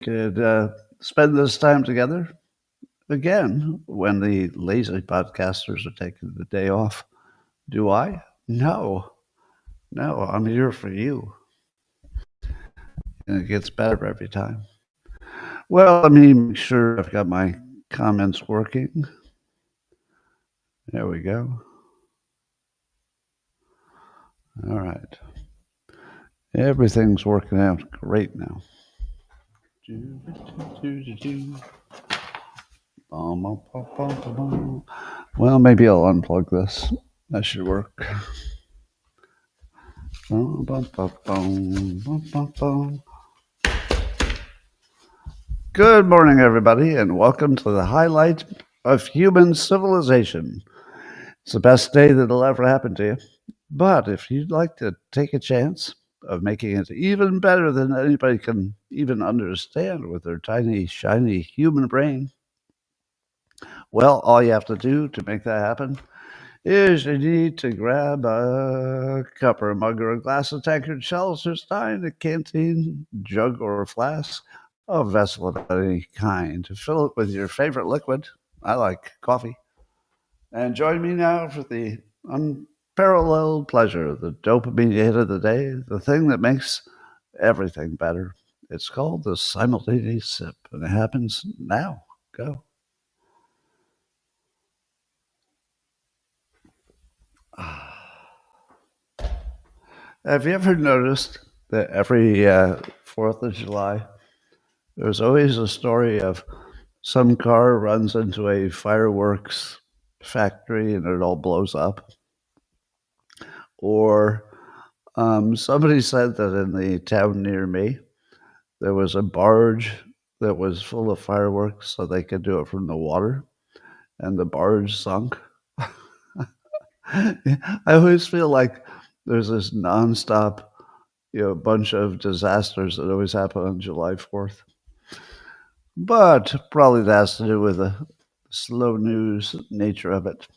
could spend this time together again when the lazy podcasters are taking the day off. Do I? No. No, I'm here for you. And it gets better every time. Well, let me make sure I've got my comments working. There we go. All right. Everything's working out great now. Well, maybe I'll unplug this. That should work. Good morning, everybody, and welcome to the highlight of human civilization. It's the best day that'll ever happen to you. But if you'd like to take a chance of making it even better than anybody can even understand with their tiny, shiny human brain, well, all you have to do to make that happen is you need to grab a cup or a mug or a glass, a tankard, chalice or stein, a canteen, jug or a flask, a vessel of any kind. Fill it with your favorite liquid. I like coffee. And join me now for the unparalleled pleasure, the dopamine hit of the day, the thing that makes everything better. It's called the simultaneous sip, and it happens now. Go. Have you ever noticed that every 4th of July, there's always a story of some car runs into a fireworks factory and it all blows up? Or somebody said that in the town near me, there was a barge that was full of fireworks so they could do it from the water, and the barge sunk. I always feel like there's this nonstop, bunch of disasters that always happen on July 4th. But probably that has to do with the slow news nature of it.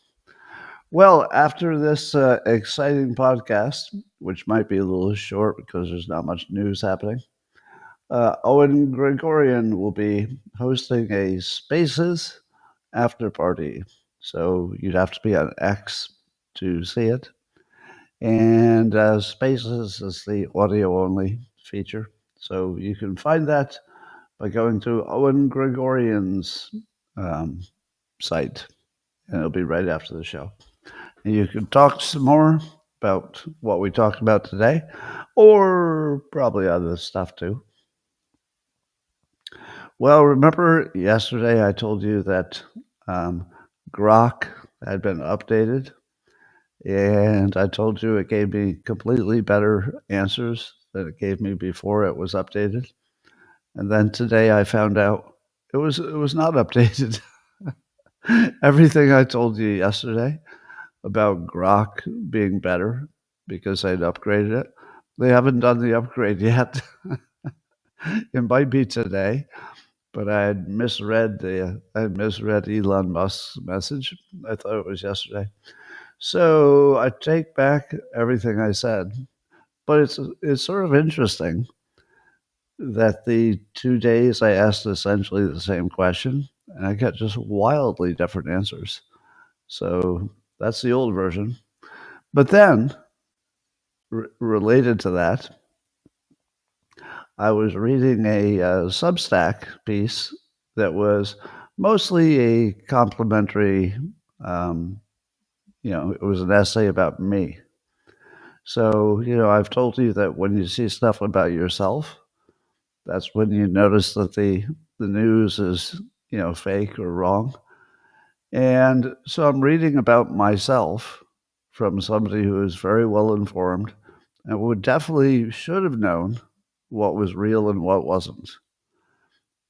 Well, after this exciting podcast, which might be a little short because there's not much news happening, Owen Gregorian will be hosting a Spaces after party. So you'd have to be on X to see it. And Spaces is the audio only feature. So you can find that by going to Owen Gregorian's site, and it'll be right after the show. And you can talk some more about what we talked about today, or probably other stuff too. Well, remember yesterday I told you that Grok had been updated, and I told you it gave me completely better answers than it gave me before it was updated. And then today I found out it was not updated. Everything I told you yesterday about Grok being better because I'd upgraded it, they haven't done the upgrade yet. It might be today, but I had misread Elon Musk's message. I thought it was yesterday. So I take back everything I said. But it's sort of interesting that the 2 days I asked essentially the same question, and I got just wildly different answers. So that's the old version. But then, related to that, I was reading a Substack piece that was mostly a complimentary, it was an essay about me. So, I've told you that when you see stuff about yourself, that's when you notice that the news is, fake or wrong. And so I'm reading about myself from somebody who is very well informed and would definitely should have known what was real and what wasn't.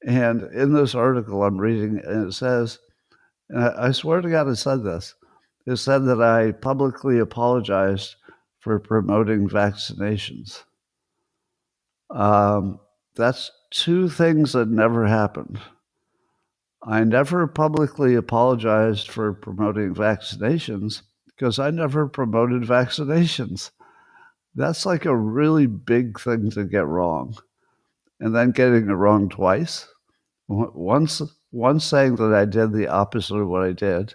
And in this article I'm reading, and it says, and I swear to God it said this, it said that I publicly apologized for promoting vaccinations. That's two things that never happened. I never publicly apologized for promoting vaccinations because I never promoted vaccinations. That's like a really big thing to get wrong. and then getting it wrong twice. Once, once saying that I did the opposite of what I did,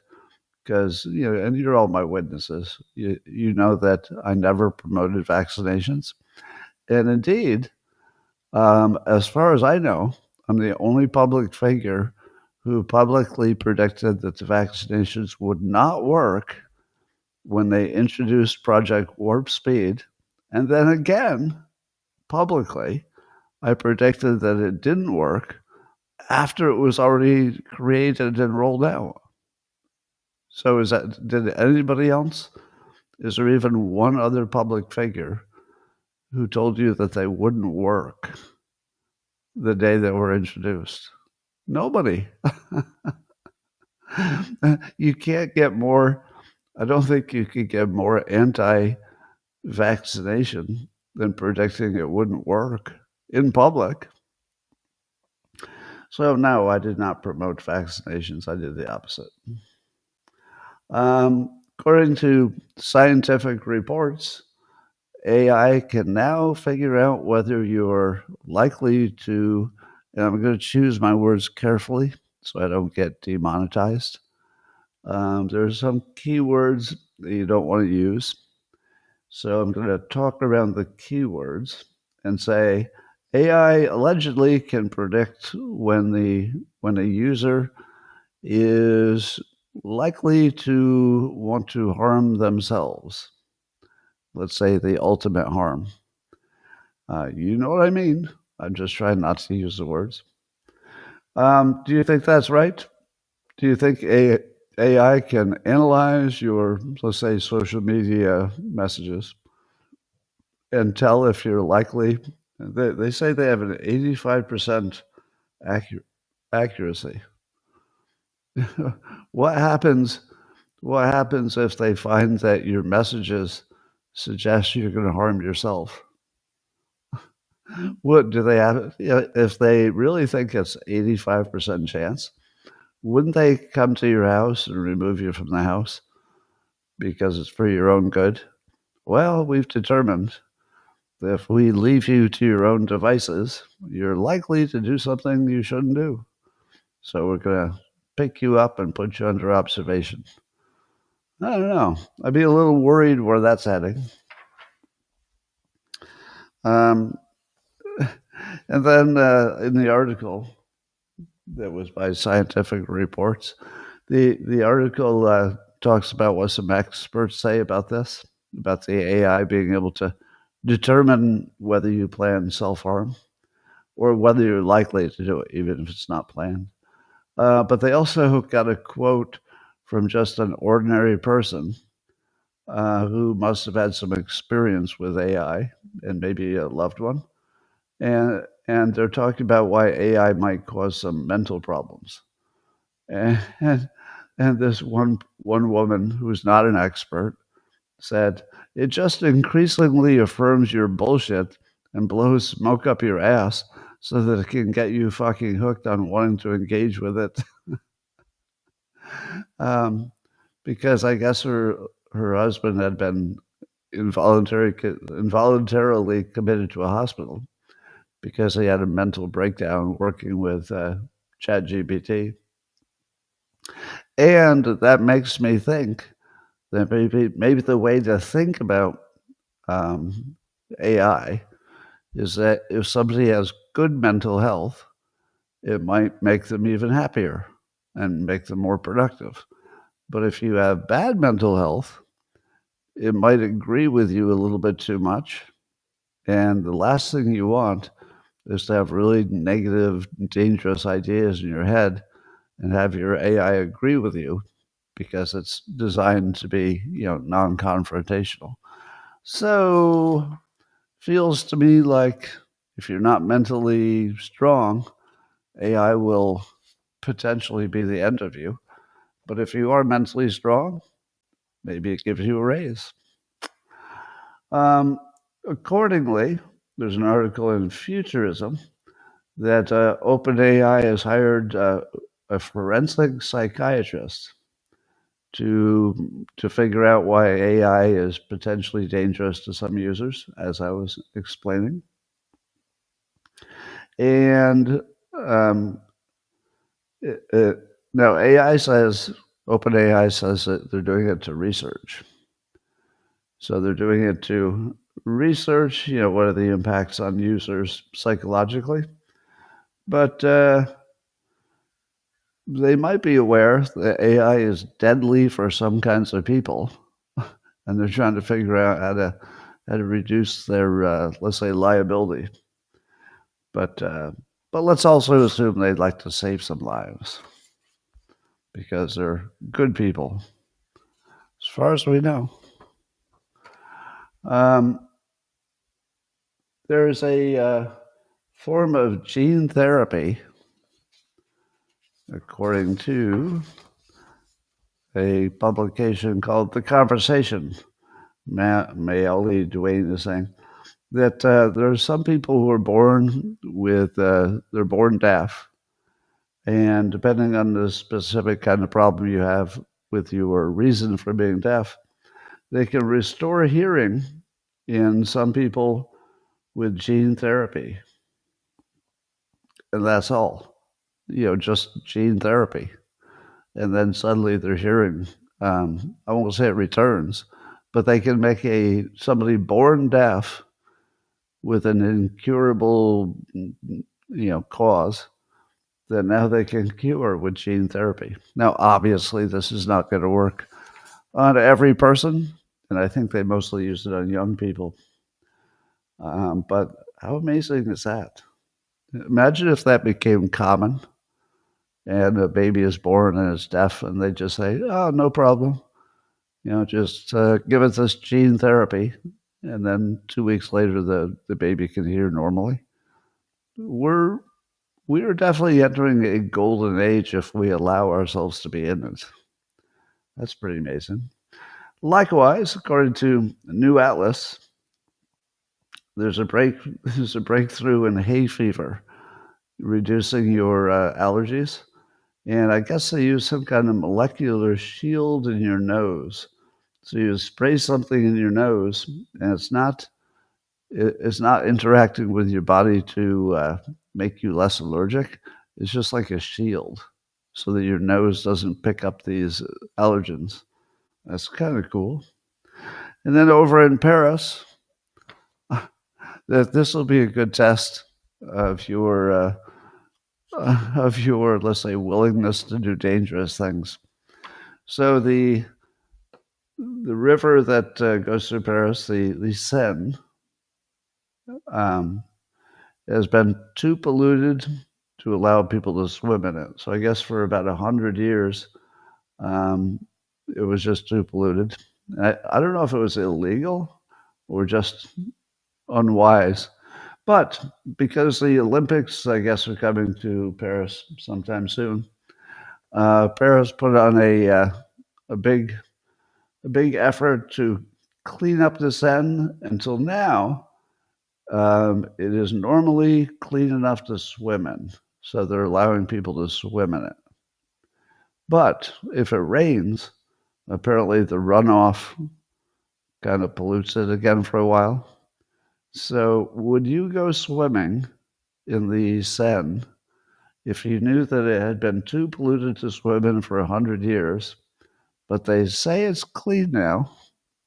because and you're all my witnesses. You know that I never promoted vaccinations, and indeed, as far as I know, I'm the only public figure who publicly predicted that the vaccinations would not work when they introduced Project Warp Speed, and then again publicly, I predicted that it didn't work after it was already created and rolled out. So did anybody else? Is there even one other public figure who told you that they wouldn't work the day they were introduced? Nobody. You can't get more, I don't think you could get more anti-vaccination than predicting it wouldn't work in public. So no, I did not promote vaccinations. I did the opposite. According to scientific reports, AI can now figure out whether you're likely to, and I'm going to choose my words carefully so I don't get demonetized. There's some keywords that you don't want to use. So I'm going to talk around the keywords and say AI allegedly can predict when a user is likely to want to harm themselves. Let's say the ultimate harm. You know what I mean? I'm just trying not to use the words. Do you think that's right? Do you think AI can analyze your, let's say, social media messages and tell if you're likely? They say they have an 85% accuracy. What happens? What happens if they find that your messages suggest you're going to harm yourself? What do they have? If they really think it's 85% chance, wouldn't they come to your house and remove you from the house because it's for your own good? Well, we've determined that if we leave you to your own devices, you're likely to do something you shouldn't do. So we're going to pick you up and put you under observation. I don't know. I'd be a little worried where that's heading. And then in the article that was by Scientific Reports, the article talks about what some experts say about this, about the AI being able to determine whether you plan self-harm or whether you're likely to do it, even if it's not planned. But they also got a quote from just an ordinary person who must have had some experience with AI and maybe a loved one. And they're talking about why AI might cause some mental problems. And this one woman who's not an expert said, it just increasingly affirms your bullshit and blows smoke up your ass so that it can get you fucking hooked on wanting to engage with it. Because I guess her husband had been involuntarily committed to a hospital because he had a mental breakdown working with ChatGPT. And that makes me think that maybe the way to think about AI is that if somebody has good mental health, it might make them even happier and make them more productive. But if you have bad mental health, it might agree with you a little bit too much. And the last thing you want is to have really negative, dangerous ideas in your head and have your AI agree with you because it's designed to be, non-confrontational. So feels to me like if you're not mentally strong, AI will potentially be the end of you. But if you are mentally strong, maybe it gives you a raise. Accordingly, there's an article in Futurism that OpenAI has hired a forensic psychiatrist to figure out why AI is potentially dangerous to some users, as I was explaining. And it, it, now AI says, OpenAI says that they're doing it to research. So they're doing it to research, what are the impacts on users psychologically. But they might be aware that AI is deadly for some kinds of people, and they're trying to figure out how to reduce their, let's say, liability. But let's also assume they'd like to save some lives because they're good people, as far as we know. There's a form of gene therapy, according to a publication called The Conversation. Mayoli Duane is saying that there are some people who are born with, they're born deaf. And depending on the specific kind of problem you have with your reason for being deaf, they can restore hearing in some people with gene therapy. And that's all, just gene therapy. And then suddenly their hearing, I won't say it returns, but they can make somebody born deaf with an incurable, cause that now they can cure with gene therapy. Now, obviously, this is not going to work on every person, and I think they mostly use it on young people. But how amazing is that? Imagine if that became common and a baby is born and is deaf, and they just say, "Oh, no problem. Just give it this gene therapy." And then 2 weeks later, the baby can hear normally. We are definitely entering a golden age if we allow ourselves to be in it. That's pretty amazing. Likewise, according to New Atlas, there's a breakthrough in hay fever, reducing your allergies. And I guess they use some kind of molecular shield in your nose. So you spray something in your nose, and it's not interacting with your body to make you less allergic. It's just like a shield so that your nose doesn't pick up these allergens. That's kind of cool. And then over in Paris, this will be a good test of your, let's say, willingness to do dangerous things. So the river that goes through Paris, the Seine, has been too polluted to allow people to swim in it. So I guess for about 100 years, it was just too polluted. I don't know if it was illegal or just unwise, but because the Olympics, I guess, are coming to Paris sometime soon, Paris put on a big effort to clean up the Seine. Until now, it is normally clean enough to swim in, so they're allowing people to swim in it. But if it rains, apparently the runoff kind of pollutes it again for a while. So would you go swimming in the Seine if you knew that it had been too polluted to swim in for 100 years, but they say it's clean now?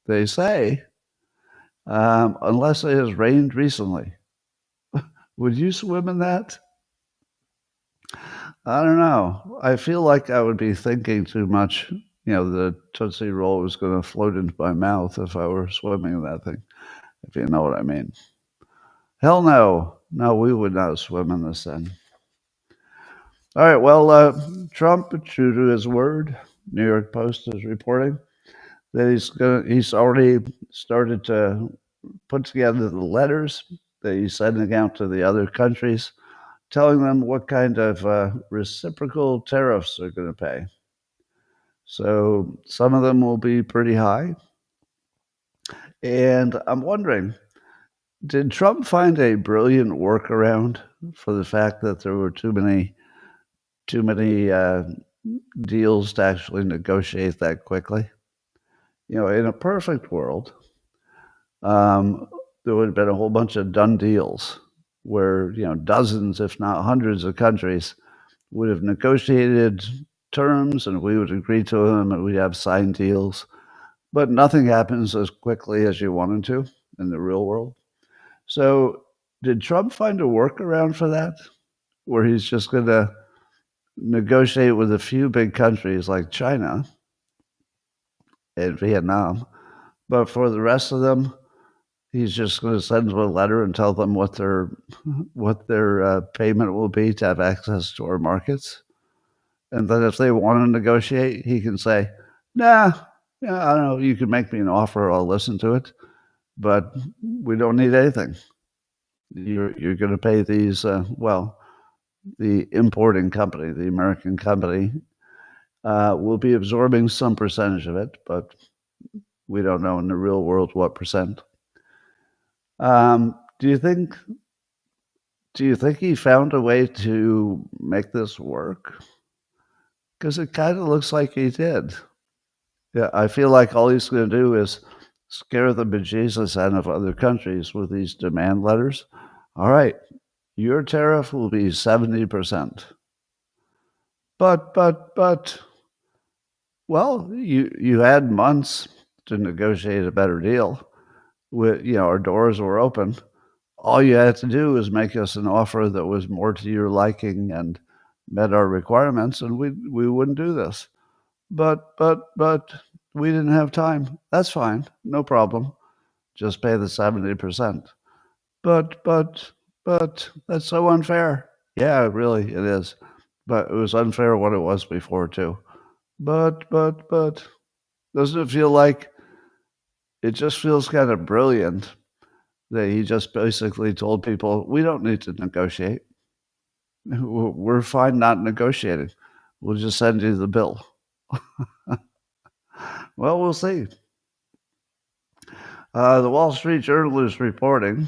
They say, unless it has rained recently. Would you swim in that? I don't know. I feel like I would be thinking too much. The Tootsie Roll was going to float into my mouth if I were swimming in that thing, if you know what I mean. Hell no. No, we would not swim in the Seine. All right, well, Trump, true to his word, New York Post is reporting that he's already started to put together the letters that he's sending out to the other countries, telling them what kind of reciprocal tariffs they're going to pay. So some of them will be pretty high. And I'm wondering, did Trump find a brilliant workaround for the fact that there were too many deals to actually negotiate that quickly? In a perfect world, there would have been a whole bunch of done deals, where dozens, if not hundreds, of countries would have negotiated terms, and we would agree to them, and we'd have signed deals. But nothing happens as quickly as you wanted to in the real world. So, did Trump find a workaround for that, where he's just going to negotiate with a few big countries like China and Vietnam, but for the rest of them, he's just going to send them a letter and tell them what their payment will be to have access to our markets? And then if they want to negotiate, he can say, "Nah, yeah, I don't know. You can make me an offer. I'll listen to it, but we don't need anything. You're going to pay these. Well, the importing company, the American company, will be absorbing some percentage of it, but we don't know in the real world what percent." Um, do you think? Do you think he found a way to make this work? Because it kind of looks like he did. Yeah, I feel like all he's going to do is scare the bejesus out of other countries with these demand letters. All right, your tariff will be 70%. But, well, you had months to negotiate a better deal. Our doors were open. All you had to do was make us an offer that was more to your liking and met our requirements, and we wouldn't do this. But we didn't have time. That's fine, no problem. Just pay the 70%. But that's so unfair. Yeah, really, it is. But it was unfair what it was before too. But doesn't it feel like it just feels kind of brilliant that he just basically told people, we don't need to negotiate. We're fine not negotiating. We'll just send you the bill. Well, we'll see. The Wall Street Journal is reporting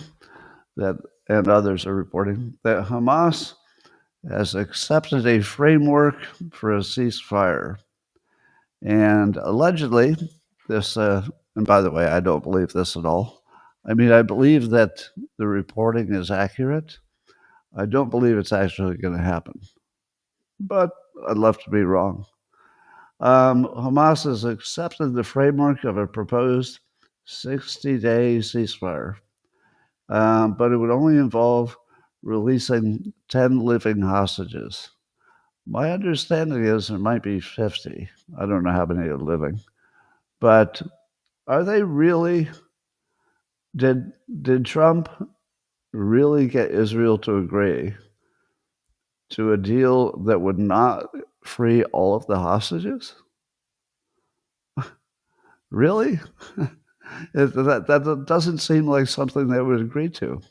that, and others are reporting, that Hamas has accepted a framework for a ceasefire. And allegedly, this, and by the way, I don't believe this at all. I mean, I believe that the reporting is accurate. I don't believe it's actually going to happen. But I'd love to be wrong. Hamas has accepted the framework of a proposed 60-day ceasefire, but it would only involve releasing 10 living hostages. My understanding is there might be 50. I don't know how many are living. But are they really? Did Trump really get Israel to agree to a deal that would not free all of the hostages? Really? That doesn't seem like something they would agree to.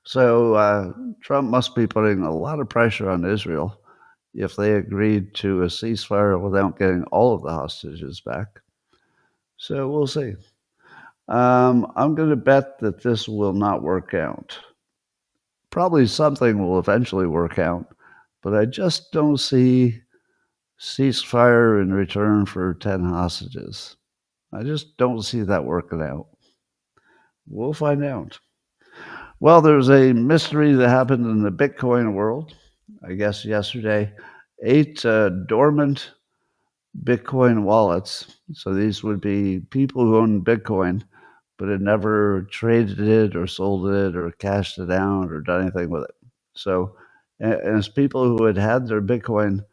So Trump must be putting a lot of pressure on Israel if they agreed to a ceasefire without getting all of the hostages back. So we'll see. I'm going to bet that this will not work out. Probably something will eventually work out, but I just don't see ceasefire in return for 10 hostages. I just don't see that working out. We'll find out. Well, there's a mystery that happened in the Bitcoin world. I guess yesterday, 8 dormant Bitcoin wallets. So these would be people who own Bitcoin, but had never traded it or sold it or cashed it out or done anything with it. So, and it's people who had had their Bitcoin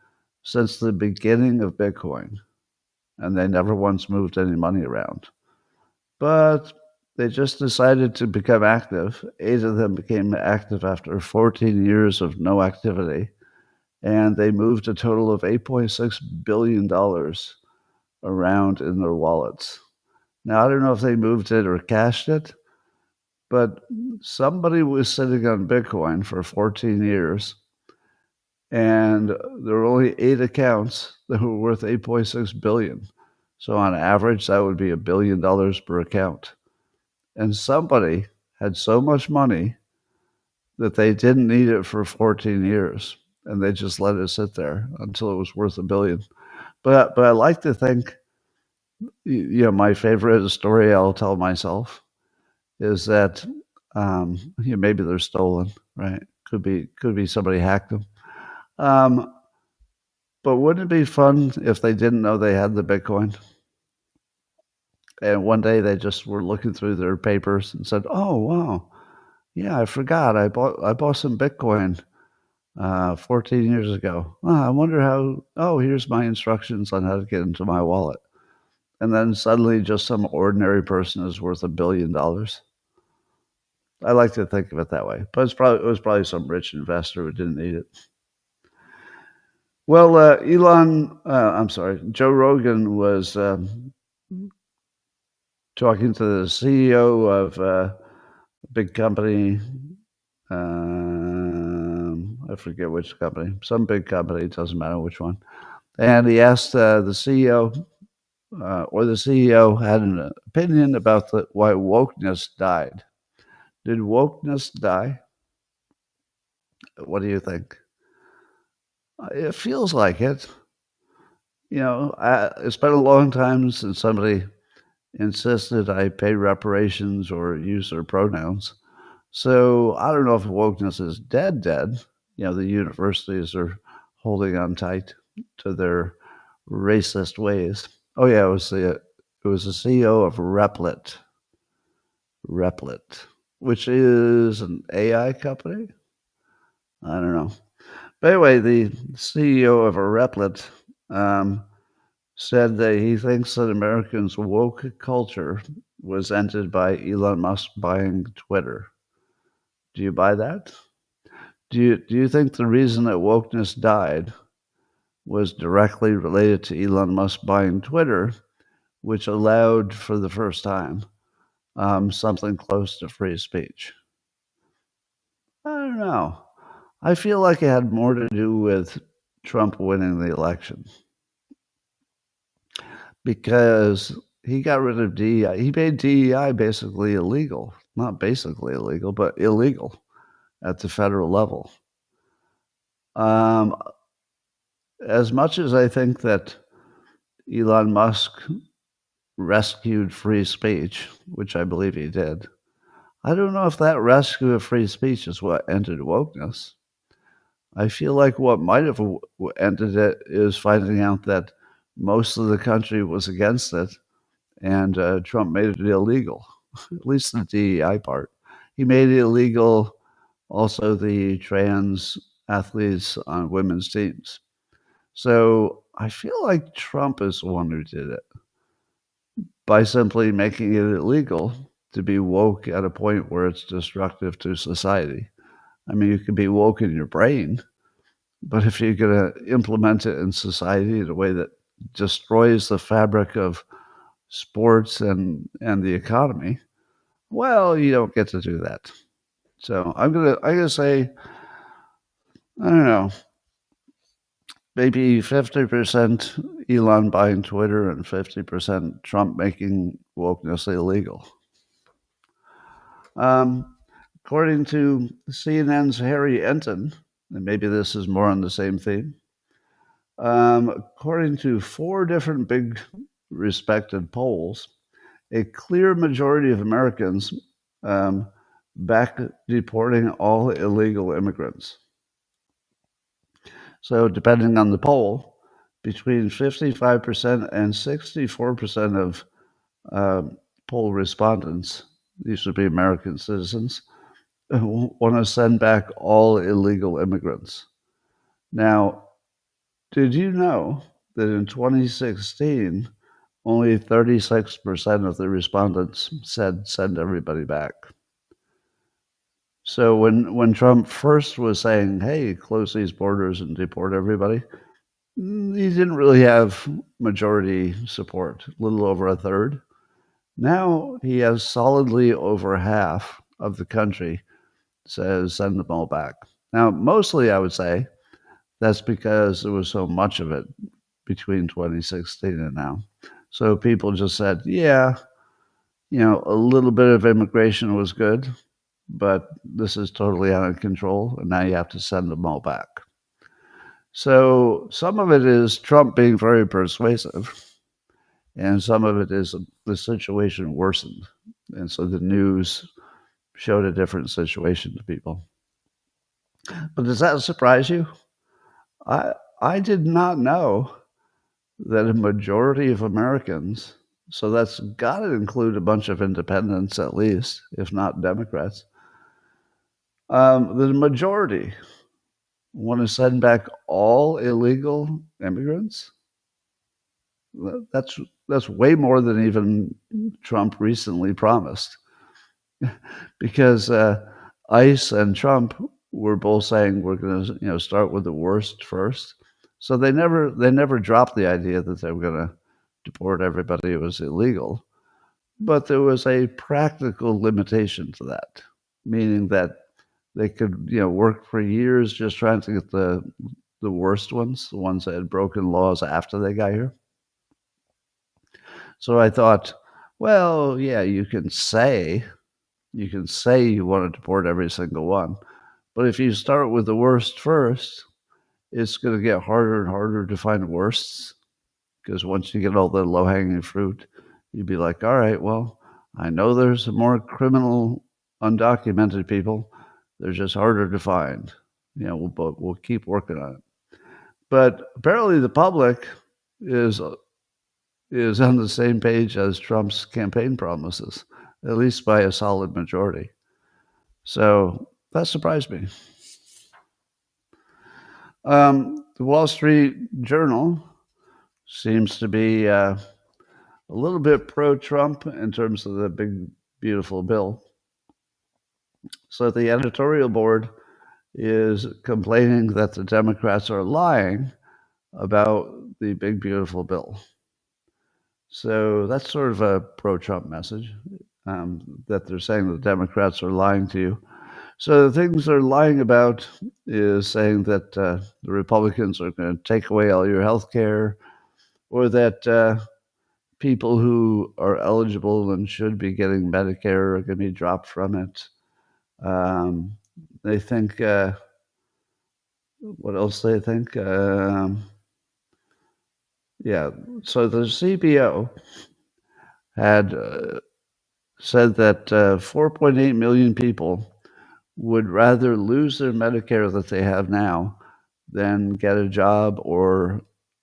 since the beginning of Bitcoin, and they never once moved any money around. But they just decided to become active. 8 of them became active after 14 years of no activity, and they moved a total of $8.6 billion around in their wallets. Now, I don't know if they moved it or cashed it, but somebody was sitting on Bitcoin for 14 years, and there were only 8 accounts that were worth $8.6 billion. So on average, that would be $1 billion per account. And somebody had so much money that they didn't need it for 14 years, and they just let it sit there until it was worth $1 billion. But I like to think, my favorite story I'll tell myself is that Maybe they're stolen, right? Could be somebody hacked them. Um, but wouldn't it be fun if they didn't know they had the Bitcoin? And one day they just were looking through their papers and said, "Oh wow, yeah, I forgot I bought some Bitcoin 14 years ago. I wonder how. Oh, here's my instructions on how to get into my wallet." And then suddenly, just some ordinary person is worth $1 billion. I like to think of it that way, but it was probably some rich investor who didn't need it. Well, I'm sorry, Joe Rogan was talking to the CEO of a big company. I forget which company, some big company, it doesn't matter which one. And he asked the CEO, or the CEO had an opinion about why wokeness died. Did wokeness die? What do you think? It feels like it. It's been a long time since somebody insisted I pay reparations or use their pronouns. So I don't know if wokeness is dead. The universities are holding on tight to their racist ways. Oh yeah, it was the CEO of Replit, which is an AI company. I don't know. But anyway, the CEO of a Replit said that he thinks that Americans' woke culture was ended by Elon Musk buying Twitter. Do you buy that? Do you think the reason that wokeness died was directly related to Elon Musk buying Twitter, which allowed for the first time something close to free speech? I don't know. I feel like it had more to do with Trump winning the election because he got rid of DEI. He made DEI basically illegal. Not basically illegal, but illegal at the federal level. Um, as much as I think that Elon Musk rescued free speech, which I believe he did, I don't know if that rescue of free speech is what ended wokeness. I feel like what might have ended it is finding out that most of the country was against it, and Trump made it illegal, at least the DEI part. He made it illegal also the trans athletes on women's teams. So I feel like Trump is the one who did it by simply making it illegal to be woke at a point where it's destructive to society. I mean, you can be woke in your brain, but if you're going to implement it in society in a way that destroys the fabric of sports and the economy, well, you don't get to do that. So I'm gonna say, I don't know, maybe 50% Elon buying Twitter and 50% Trump making wokeness illegal. According to CNN's Harry Enton, and maybe this is more on the same theme, according to 4 different big respected polls, a clear majority of Americans back deporting all illegal immigrants. So, depending on the poll, between 55% and 64% of poll respondents, these would be American citizens, want to send back all illegal immigrants. Now, did you know that in 2016, only 36% of the respondents said send everybody back? So when Trump first was saying, hey, close these borders and deport everybody, he didn't really have majority support, a little over a third. Now he has solidly over half of the country says send them all back. Now, mostly I would say that's because there was so much of it between 2016 and now. So people just said, yeah, a little bit of immigration was good, but this is totally out of control, and now you have to send them all back. So some of it is Trump being very persuasive, and some of it is the situation worsened. And so the news showed a different situation to people. But does that surprise you? I did not know that a majority of Americans, so that's got to include a bunch of independents at least, if not Democrats, the majority want to send back all illegal immigrants. That's way more than even Trump recently promised, because ICE and Trump were both saying we're going to start with the worst first. So they never dropped the idea that they were going to deport everybody who was illegal, but there was a practical limitation to that, meaning that they could work for years just trying to get the worst ones, the ones that had broken laws after they got here. So I thought, well, yeah, you can say you want to deport every single one, but if you start with the worst first, it's going to get harder and harder to find worsts, because once you get all the low-hanging fruit, you'd be like, all right, well, I know there's more criminal undocumented people. They're just harder to find. But we'll keep working on it. But apparently the public is on the same page as Trump's campaign promises, at least by a solid majority. So that surprised me. The Wall Street Journal seems to be a little bit pro-Trump in terms of the big, beautiful bill. So the editorial board is complaining that the Democrats are lying about the big, beautiful bill. So that's sort of a pro-Trump message, that they're saying the Democrats are lying to you. So the things they're lying about is saying that the Republicans are going to take away all your health care, or that people who are eligible and should be getting Medicare are going to be dropped from it. They think, what else they think? So the CBO had said that 4.8 million people would rather lose their Medicare that they have now than get a job or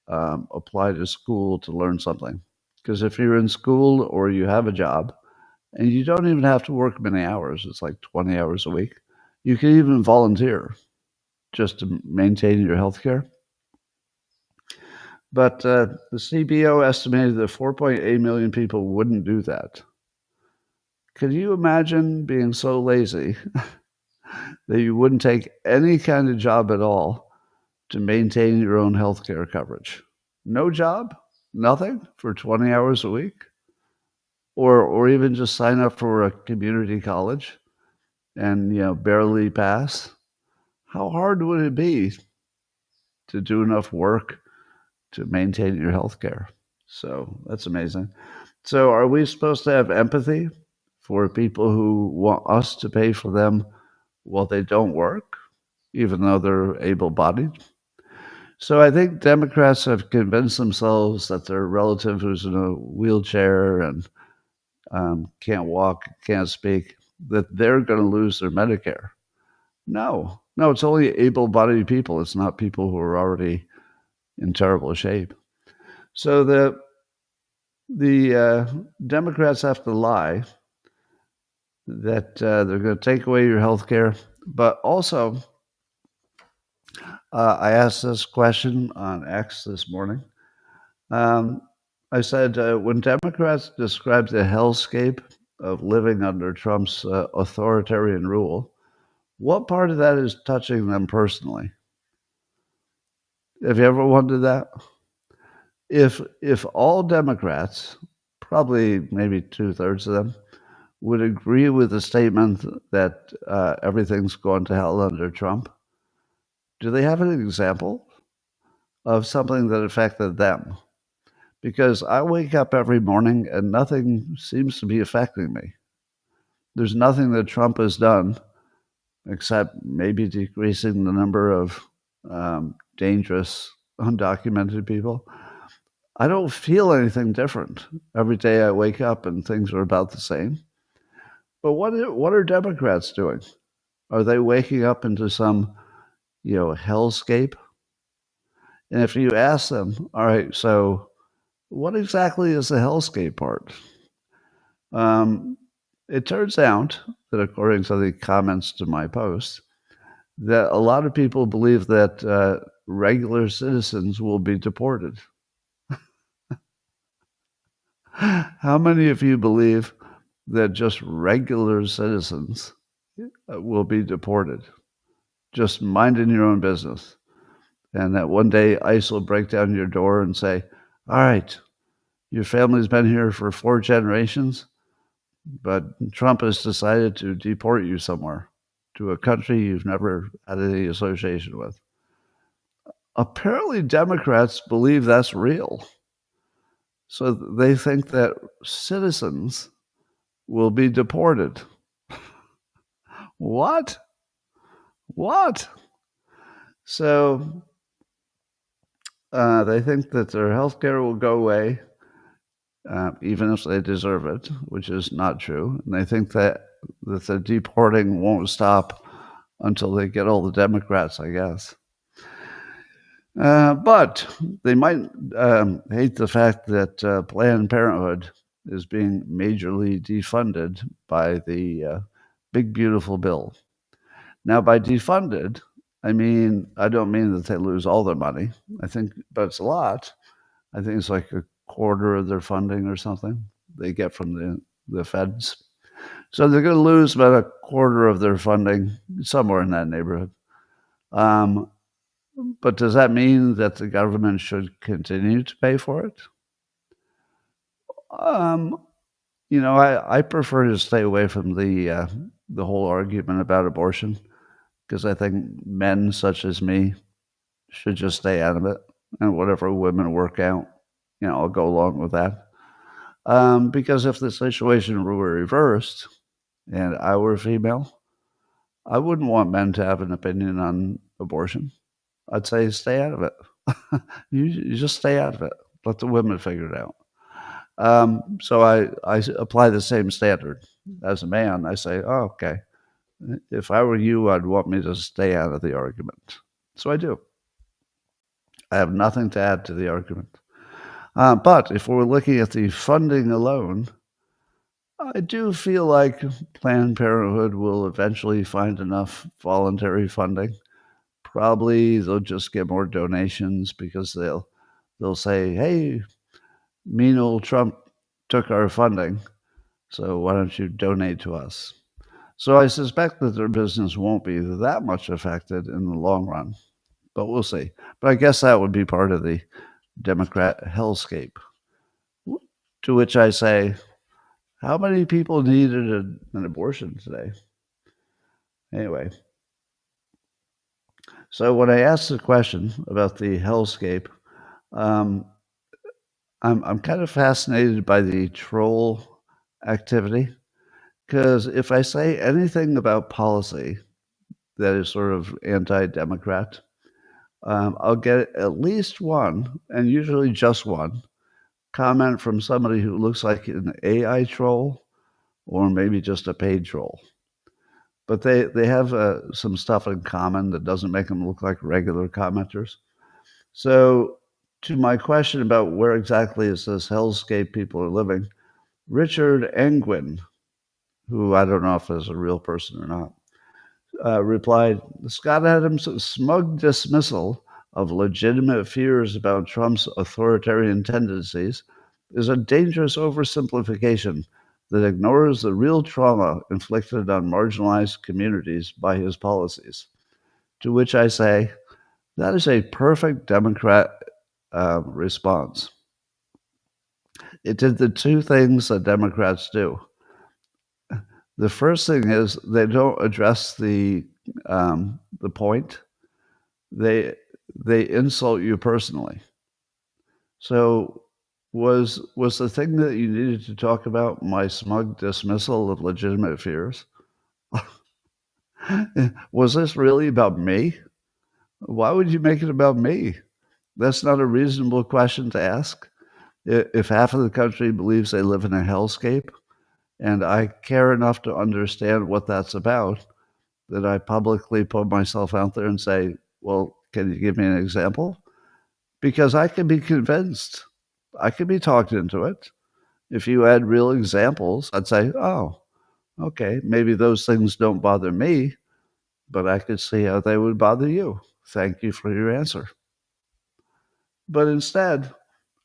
apply to school to learn something. Because if you're in school or you have a job, and you don't even have to work many hours, it's like 20 hours a week, you can even volunteer just to maintain your health care. But the CBO estimated that 4.8 million people wouldn't do that. Could you imagine being so lazy that you wouldn't take any kind of job at all to maintain your own health care coverage? No job? Nothing for 20 hours a week? Or even just sign up for a community college and barely pass? How hard would it be to do enough work to maintain your health care? So that's amazing. So are we supposed to have empathy for people who want us to pay for them while they don't work, even though they're able-bodied? So I think Democrats have convinced themselves that their relative who's in a wheelchair and can't walk, can't speak, that they're going to lose their Medicare. No, it's only able-bodied people. It's not people who are already in terrible shape. So the Democrats have to lie that they're going to take away your health care. But also, I asked this question on X this morning. I said, when Democrats describe the hellscape of living under Trump's authoritarian rule, what part of that is touching them personally? Have you ever wondered that? If all Democrats, probably maybe 2/3 of them, would agree with the statement that everything's going to hell under Trump, do they have an example of something that affected them? Because I wake up every morning and nothing seems to be affecting me. There's nothing that Trump has done except maybe decreasing the number of dangerous, undocumented people. I don't feel anything different. Every day I wake up and things are about the same. But what are Democrats doing? Are they waking up into some, hellscape? And if you ask them, all right, so what exactly is the hellscape part? Um, it turns out that according to the comments to my post, that a lot of people believe that regular citizens will be deported. How many of you believe that just regular citizens will be deported? Just minding your own business. And that one day ICE will break down your door and say, all right, your family's been here for 4 generations, but Trump has decided to deport you somewhere to a country you've never had any association with. Apparently, Democrats believe that's real. So they think that citizens will be deported. What? What? So they think that their health care will go away, even if they deserve it, which is not true. And they think that the deporting won't stop until they get all the Democrats, I guess. But they might hate the fact that Planned Parenthood is being majorly defunded by the big, beautiful bill. Now, by defunded, I don't mean that they lose all their money. But it's a lot. I think it's like a quarter of their funding or something they get from the feds. So they're going to lose about a quarter of their funding, somewhere in that neighborhood. But does that mean that the government should continue to pay for it? I prefer to stay away from the whole argument about abortion because I think men such as me should just stay out of it, and whatever women work out, I'll go along with that. Because if the situation were reversed and I were female, I wouldn't want men to have an opinion on abortion. I'd say stay out of it. you just stay out of it. Let the women figure it out. So I apply the same standard. As a man, I say, oh, okay. If I were you, I'd want me to stay out of the argument. So I do. I have nothing to add to the argument. But if we're looking at the funding alone, I do feel like Planned Parenthood will eventually find enough voluntary funding. Probably they'll just get more donations because they'll say, hey, mean old Trump took our funding, so why don't you donate to us? So I suspect that their business won't be that much affected in the long run, but we'll see. But I guess that would be part of the Democrat hellscape. To which I say, how many people needed an abortion today? Anyway, so when I asked the question about the hellscape, I'm kind of fascinated by the troll activity, because if I say anything about policy that is sort of anti-democrat, I'll get at least one, and usually just one, comment from somebody who looks like an AI troll or maybe just a paid troll. But they have some stuff in common that doesn't make them look like regular commenters. So to my question about where exactly is this hellscape people are living, Richard Engwin, who I don't know if is a real person or not, replied, Scott Adams' smug dismissal of legitimate fears about Trump's authoritarian tendencies is a dangerous oversimplification that ignores the real trauma inflicted on marginalized communities by his policies. To which I say, that is a perfect Democrat response. It did the two things that Democrats do. The first thing is they don't address the point. They insult you personally. So was the thing that you needed to talk about my smug dismissal of legitimate fears? Was this really about me? Why would you make it about me? That's not a reasonable question to ask. If half of the country believes they live in a hellscape, And I care enough to understand what that's about that I publicly put myself out there and say, well, can you give me an example? Because I can be convinced. I can be talked into it. If you had real examples, I'd say, oh, okay, maybe those things don't bother me, but I could see how they would bother you. Thank you for your answer. But instead,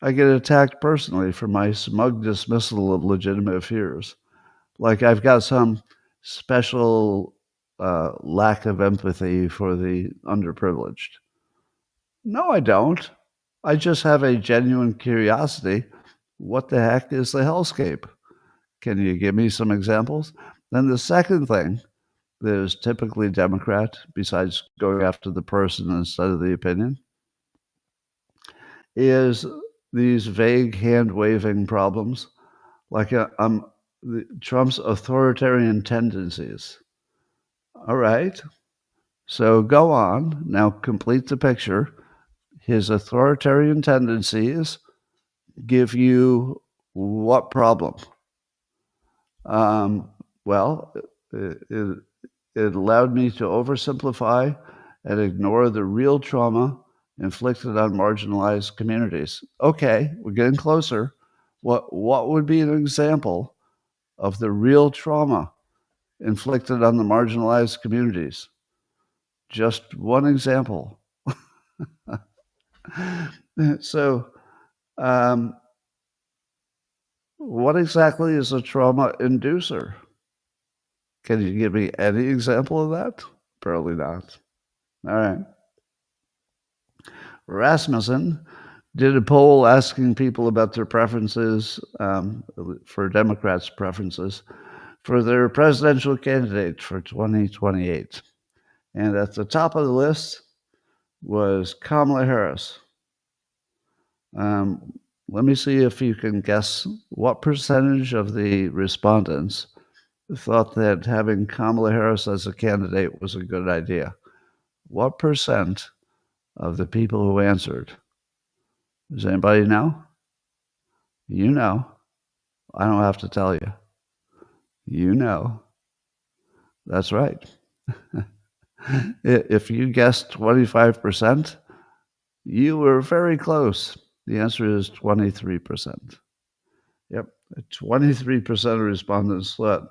I get attacked personally for my smug dismissal of legitimate fears. Like I've got some special lack of empathy for the underprivileged. No, I don't. I just have a genuine curiosity. What the heck is the hellscape? Can you give me some examples? Then the second thing that is typically Democrat, besides going after the person instead of the opinion, is these vague hand waving problems, like Trump's authoritarian tendencies. All right, so go on. Now complete the picture. His authoritarian tendencies give you what problem? Well, it allowed me to oversimplify and ignore the real trauma inflicted on marginalized communities. Okay, we're getting closer. What would be an example of the real trauma inflicted on the marginalized communities? Just one example. So, um, what exactly is a trauma inducer? Can you give me any example of that? Probably not. All right. Rasmussen did a poll asking people about their preferences, for Democrats' preferences, for their presidential candidate for 2028. And at the top of the list was Kamala Harris. Let me see if you can guess what percentage of the respondents thought that having Kamala Harris as a candidate was a good idea. What percent of the people who answered? Does anybody know? You know. I don't have to tell you. You know. That's right. If you guessed 25%, you were very close. The answer is 23%. Yep, 23% of respondents thought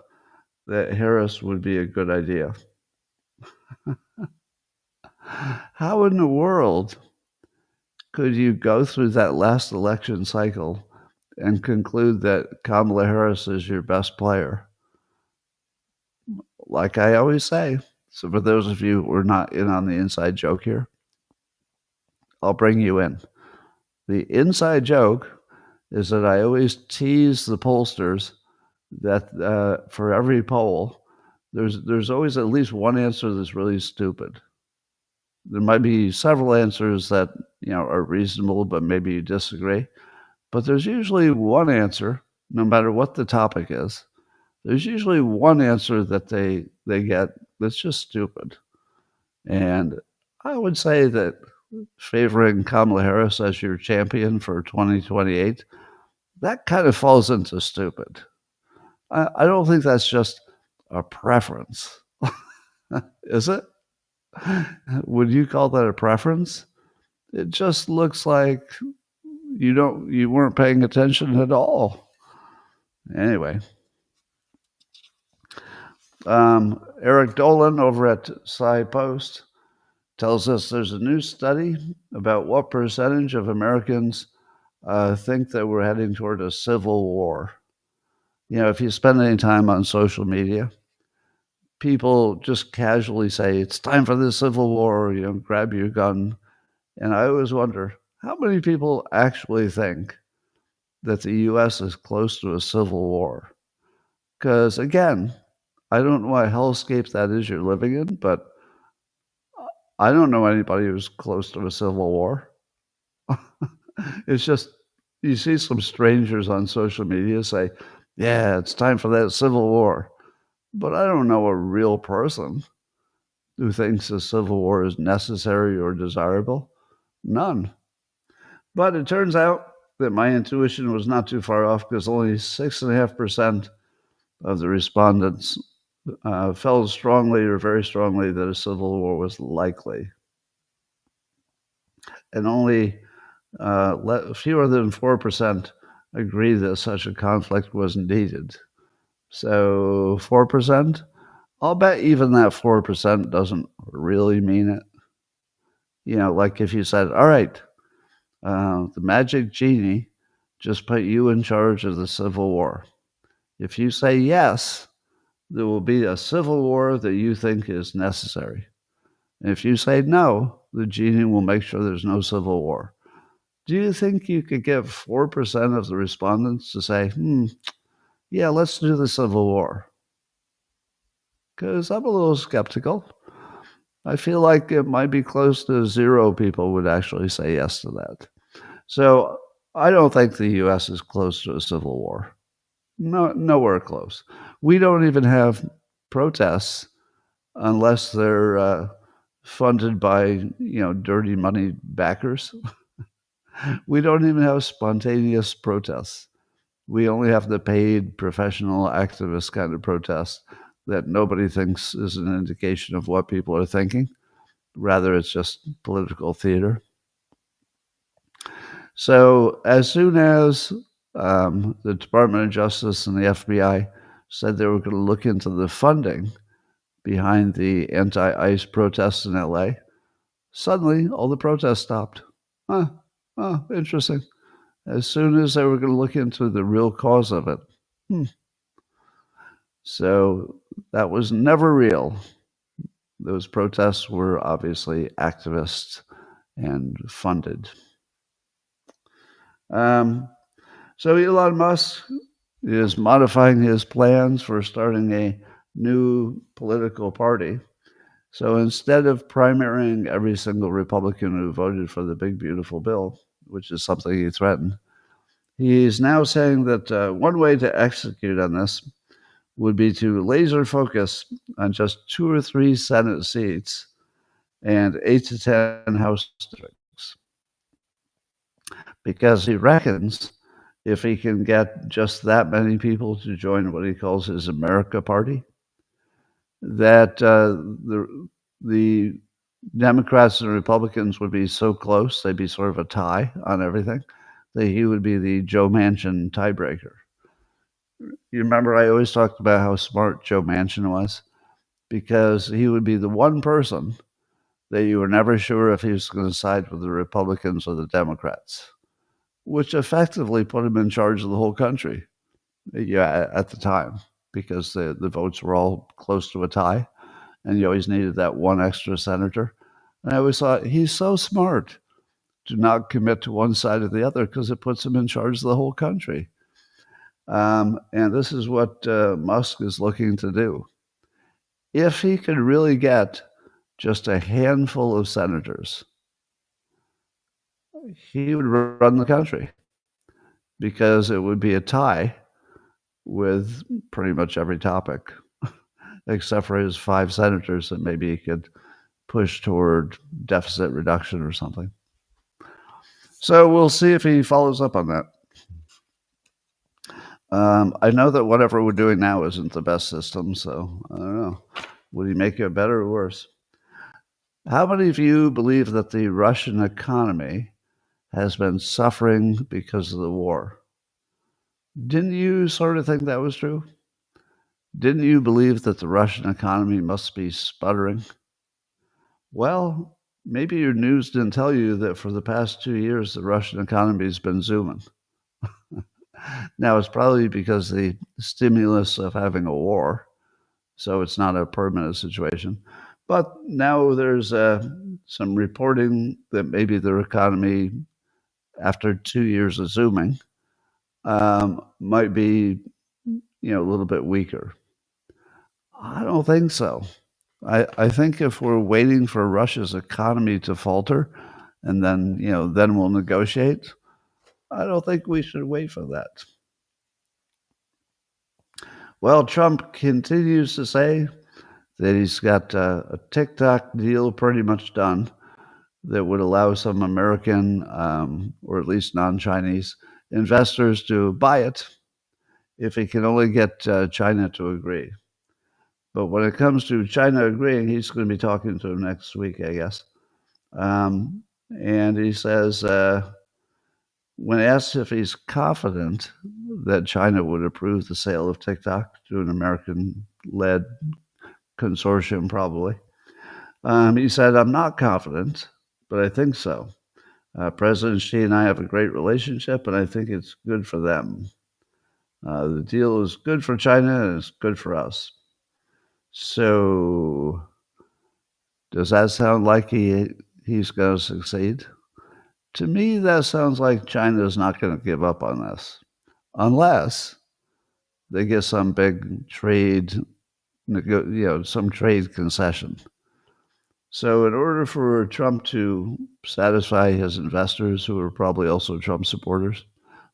that Harris would be a good idea. How in the world could you go through that last election cycle and conclude that Kamala Harris is your best player? Like I always say, so for those of you who are not in on the inside joke here, I'll bring you in. The inside joke is that I always tease the pollsters that for every poll, there's always at least one answer that's really stupid. There might be several answers that are reasonable, but maybe you disagree. But there's usually one answer, no matter what the topic is. There's usually one answer that they get that's just stupid. And I would say that favoring Kamala Harris as your champion for 2028, that kind of falls into stupid. I don't think that's just a preference. Is it? Would you call that a preference? It just looks like you weren't paying attention at all. Anyway, Eric Dolan over at SciPost tells us there's a new study about what percentage of Americans think that we're heading toward a civil war. If you spend any time on social media, people just casually say, it's time for the civil war, grab your gun. And I always wonder, how many people actually think that the U.S. is close to a civil war? Because, again, I don't know what hellscape that is you're living in, but I don't know anybody who's close to a civil war. It's just, you see some strangers on social media say, yeah, it's time for that civil war. But I don't know a real person who thinks a civil war is necessary or desirable. None. But it turns out that my intuition was not too far off because only 6.5% of the respondents felt strongly or very strongly that a civil war was likely. And only fewer than 4% agreed that such a conflict was needed. So 4%? I'll bet even that 4% doesn't really mean it. Like if you said, all right, the magic genie just put you in charge of the Civil War. If you say yes, there will be a civil war that you think is necessary. And if you say no, the genie will make sure there's no civil war. Do you think you could get 4% of the respondents to say, yeah, let's do the Civil War? Because I'm a little skeptical. I feel like it might be close to 0 people would actually say yes to that. So I don't think the U.S. is close to a civil war. No, nowhere close. We don't even have protests unless they're funded by dirty money backers. We don't even have spontaneous protests. We only have the paid professional activist kind of protest that nobody thinks is an indication of what people are thinking. Rather, it's just political theater. So as soon as the Department of Justice and the FBI said they were going to look into the funding behind the anti-ICE protests in LA, suddenly all the protests stopped. Interesting. As soon as they were going to look into the real cause of it. So that was never real. Those protests were obviously activists and funded. So Elon Musk is modifying his plans for starting a new political party. So instead of primarying every single Republican who voted for the big, beautiful bill, which is something he threatened, he's now saying that one way to execute on this would be to laser focus on just 2 or 3 Senate seats and 8 to 10 House districts. Because he reckons if he can get just that many people to join what he calls his America Party, that the Democrats and Republicans would be so close, they'd be sort of a tie on everything, that he would be the Joe Manchin tiebreaker. You remember I always talked about how smart Joe Manchin was? Because he would be the one person that you were never sure if he was going to side with the Republicans or the Democrats, which effectively put him in charge of the whole country at the time, because the votes were all close to a tie, and you always needed that one extra senator. And I always thought, he's so smart to not commit to one side or the other because it puts him in charge of the whole country. And this is what Musk is looking to do. If he could really get just a handful of senators, he would run the country, because it would be a tie with pretty much every topic, except for his 5 senators that maybe he could push toward deficit reduction or something. So we'll see if he follows up on that. I know that whatever we're doing now isn't the best system, so I don't know. Would he make it better or worse? How many of you believe that the Russian economy has been suffering because of the war? Didn't you sort of think that was true? Didn't you believe that the Russian economy must be sputtering? Well, maybe your news didn't tell you that for the past 2 years, the Russian economy has been zooming. Now, it's probably because the stimulus of having a war, so it's not a permanent situation. But now there's some reporting that maybe their economy, after 2 years of zooming, might be, a little bit weaker. I don't think so. I think if we're waiting for Russia's economy to falter, and then then we'll negotiate, I don't think we should wait for that. Well, Trump continues to say that he's got a TikTok deal pretty much done that would allow some American, or at least non-Chinese, investors to buy it if he can only get China to agree. But when it comes to China agreeing, he's going to be talking to him next week, I guess. And he says, when asked if he's confident that China would approve the sale of TikTok to an American-led consortium, probably, he said, "I'm not confident, but I think so. President Xi and I have a great relationship, and I think it's good for them. The deal is good for China, and it's good for us." So, does that sound like he's going to succeed? To me, that sounds like China is not going to give up on this, unless they get some big trade, some trade concession. So, in order for Trump to satisfy his investors, who are probably also Trump supporters,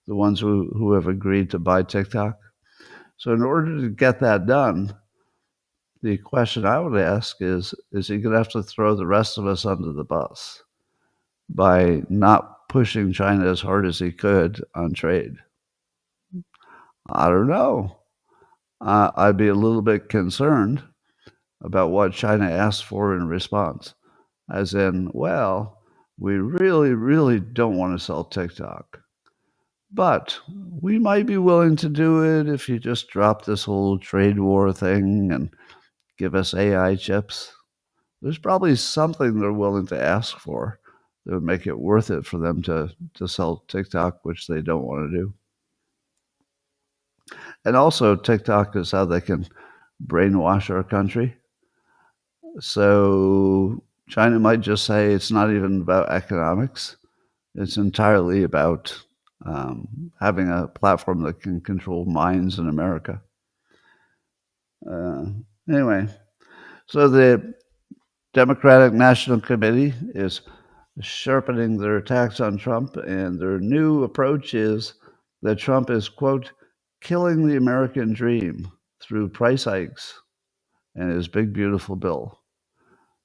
the ones who have agreed to buy TikTok, so in order to get that done, the question I would ask is he going to have to throw the rest of us under the bus by not pushing China as hard as he could on trade? I don't know. I'd be a little bit concerned about what China asked for in response, as in, well, we really, really don't want to sell TikTok, but we might be willing to do it if you just drop this whole trade war thing and give us AI chips. There's probably something they're willing to ask for that would make it worth it for them to sell TikTok, which they don't want to do. And also, TikTok is how they can brainwash our country. So China might just say it's not even about economics. It's entirely about having a platform that can control minds in America. Anyway, so the Democratic National Committee is sharpening their attacks on Trump, and their new approach is that Trump is, quote, killing the American dream through price hikes and his big, beautiful bill.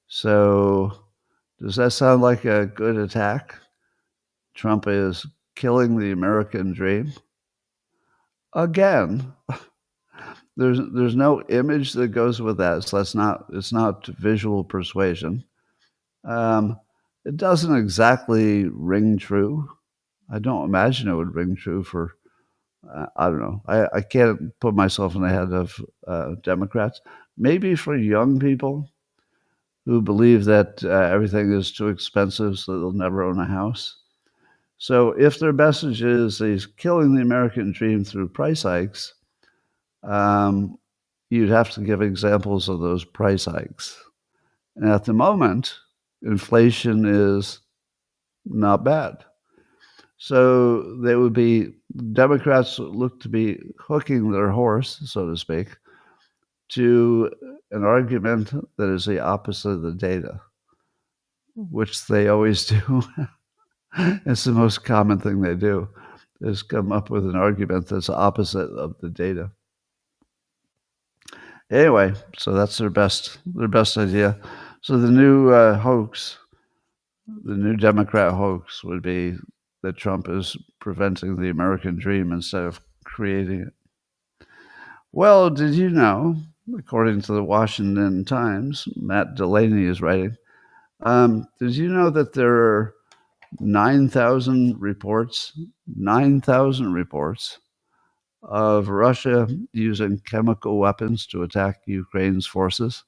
So does that sound like a good attack? Trump is killing the American dream? Again, there's no image that goes with that, so it's not visual persuasion. It doesn't exactly ring true. I don't imagine it would ring true for, I don't know. I can't put myself in the head of Democrats. Maybe for young people who believe that everything is too expensive, so they'll never own a house. So if their message is he's killing the American dream through price hikes, you'd have to give examples of those price hikes. And at the moment, inflation is not bad. So they would be, Democrats look to be hooking their horse, so to speak, to an argument that is the opposite of the data, which they always do. It's the most common thing they do, is come up with an argument that's opposite of the data. Anyway, so that's their best idea. So the new hoax, the new Democrat hoax would be that Trump is preventing the American dream instead of creating it. Well, did you know, according to the Washington Times, Matt Delaney is writing, did you know that there are 9,000 reports of Russia using chemical weapons to attack Ukraine's forces?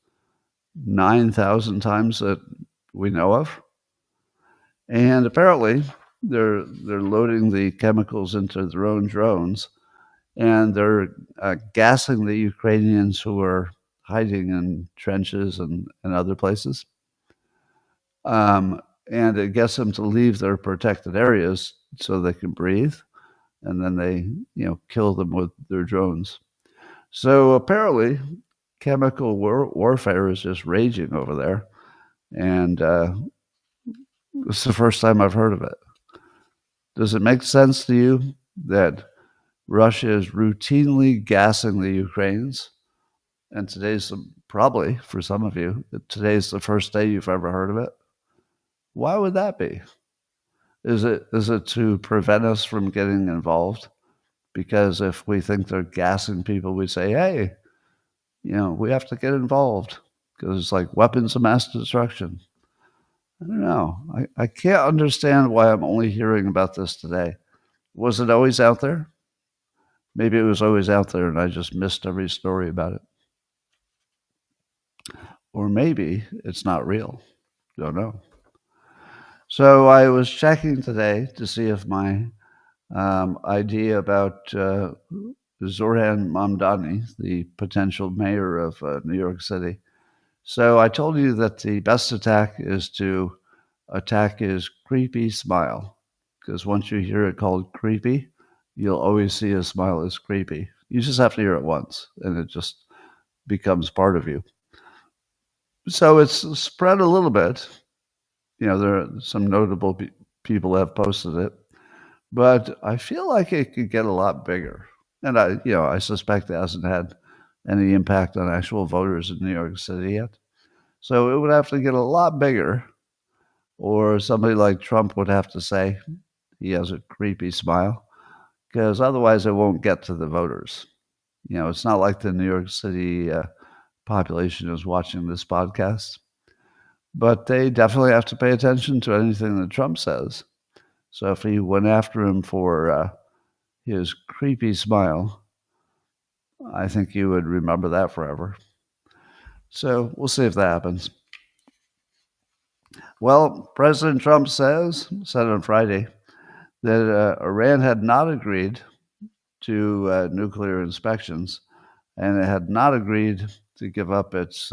9,000 times that we know of. And apparently they're loading the chemicals into their own drones, and they're gassing the Ukrainians who are hiding in trenches and other places. And it gets them to leave their protected areas so they can breathe, and then they, kill them with their drones. So apparently, chemical warfare is just raging over there, and it's the first time I've heard of it. Does it make sense to you that Russia is routinely gassing the Ukrainians? And today's probably, for some of you, today's the first day you've ever heard of it. Why would that be? Is it to prevent us from getting involved? because if we think they're gassing people, we say, hey, we have to get involved because it's like weapons of mass destruction. I don't know. I can't understand why I'm only hearing about this today. Was it always out there? Maybe it was always out there and I just missed every story about it. Or maybe it's not real. Don't know. So I was checking today to see if my idea about Zoran Mamdani, the potential mayor of New York City. So I told you that the best attack is to attack his creepy smile, because once you hear it called creepy, you'll always see his smile as creepy. You just have to hear it once, and it just becomes part of you. So it's spread a little bit. There are some notable people have posted it, but I feel like it could get a lot bigger. And I suspect it hasn't had any impact on actual voters in New York City yet. So it would have to get a lot bigger, or somebody like Trump would have to say he has a creepy smile, because otherwise it won't get to the voters. It's not like the New York City population is watching this podcast, but they definitely have to pay attention to anything that Trump says. So if he went after him for his creepy smile, I think you would remember that forever. So we'll see if that happens. Well, President Trump said on Friday that Iran had not agreed to nuclear inspections, and it had not agreed to give up its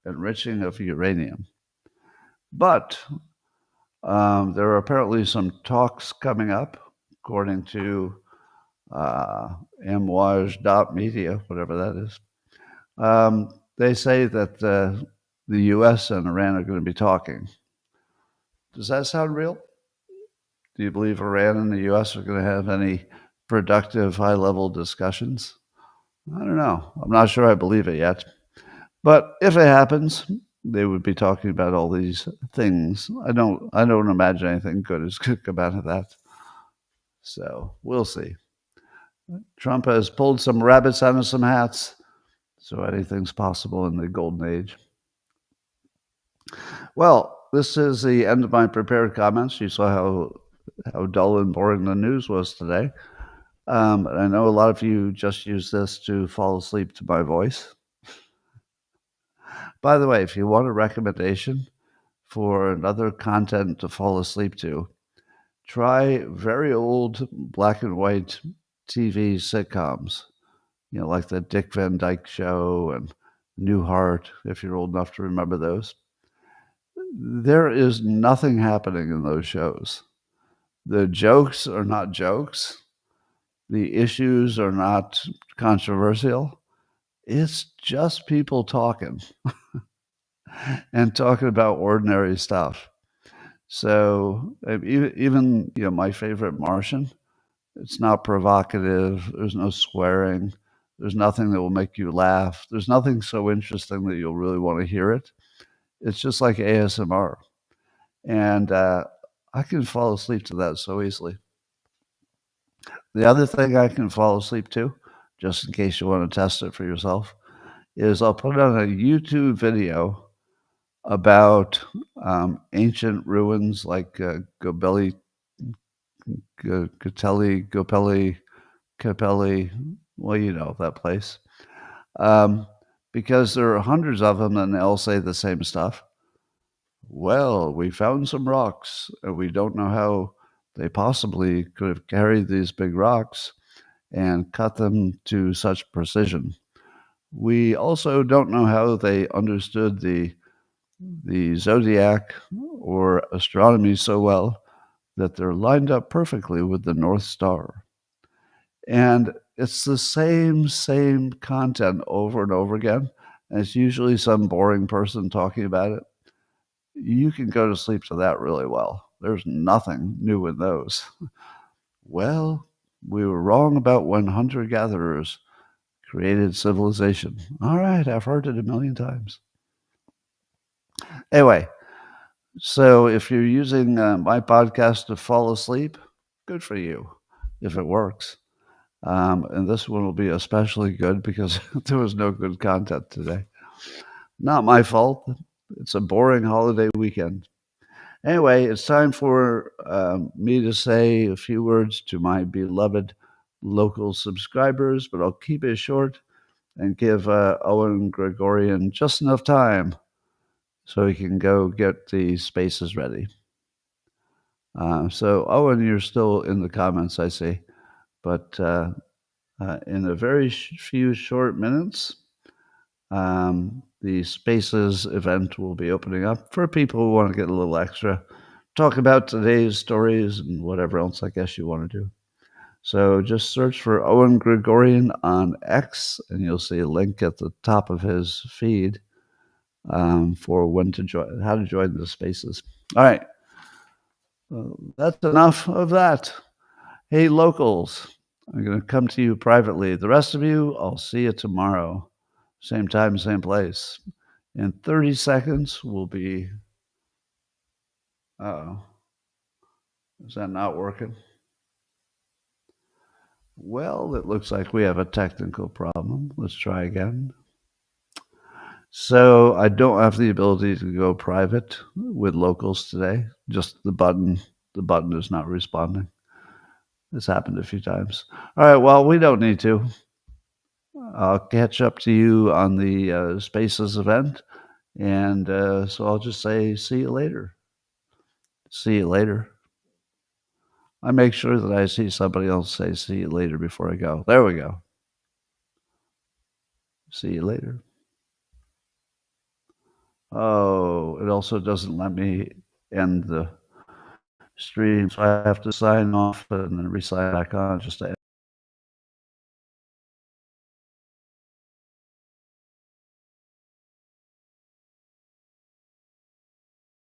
enriching of uranium. But there are apparently some talks coming up, according to Media, whatever that is. They say that the U.S. and Iran are going to be talking. Does that sound real? Do you believe Iran and the U.S. are going to have any productive high-level discussions? I don't know. I'm not sure I believe it yet. But if it happens, they would be talking about all these things. I don't imagine anything good is going to come out of that. So we'll see. Trump has pulled some rabbits out of some hats, so anything's possible in the golden age. Well, this is the end of my prepared comments. You saw how dull and boring the news was today. I know a lot of you just use this to fall asleep to my voice. By the way, if you want a recommendation for another content to fall asleep to, try very old black and white TV sitcoms, like the Dick Van Dyke Show and Newhart, if you're old enough to remember those. There is nothing happening in those shows. The jokes are not jokes. The issues are not controversial. It's just people talking and talking about ordinary stuff. So even my favorite Martian, it's not provocative. There's no swearing. There's nothing that will make you laugh. There's nothing so interesting that you'll really want to hear it. It's just like ASMR. And I can fall asleep to that so easily. The other thing I can fall asleep to, just in case you want to test it for yourself, is I'll put on a YouTube video about ancient ruins like Gobelli, Gopelli, Capelli, well, that place. Because there are hundreds of them and they all say the same stuff. Well, we found some rocks and we don't know how they possibly could have carried these big rocks and cut them to such precision. We also don't know how they understood the zodiac or astronomy so well that they're lined up perfectly with the North Star. And it's the same content over and over again. And it's usually some boring person talking about it. You can go to sleep to that really well. There's nothing new in those. Well, we were wrong about when hunter-gatherers created civilization. All right, I've heard it a million times. Anyway, so if you're using my podcast to fall asleep, good for you, if it works. And this one will be especially good because there was no good content today. Not my fault. It's a boring holiday weekend. Anyway, it's time for me to say a few words to my beloved local subscribers, but I'll keep it short and give Owen Gregorian just enough time so he can go get the spaces ready. So, Owen, you're still in the comments, I see, but in a very few short minutes, the Spaces event will be opening up for people who want to get a little extra, talk about today's stories and whatever else I guess you want to do. So just search for Owen Gregorian on X, and you'll see a link at the top of his feed for how to join the Spaces. All right, that's enough of that. Hey, locals, I'm going to come to you privately. The rest of you, I'll see you tomorrow. Same time, same place. In 30 seconds, we'll be... Uh-oh. Is that not working? Well, it looks like we have a technical problem. Let's try again. So I don't have the ability to go private with locals today. Just the button is not responding. This happened a few times. All right, well, we don't need to. I'll catch up to you on the Spaces event. And so I'll just say, see you later. See you later. I make sure that I see somebody else say, see you later before I go. There we go. See you later. Oh, it also doesn't let me end the stream, so I have to sign off and then re-sign back on just to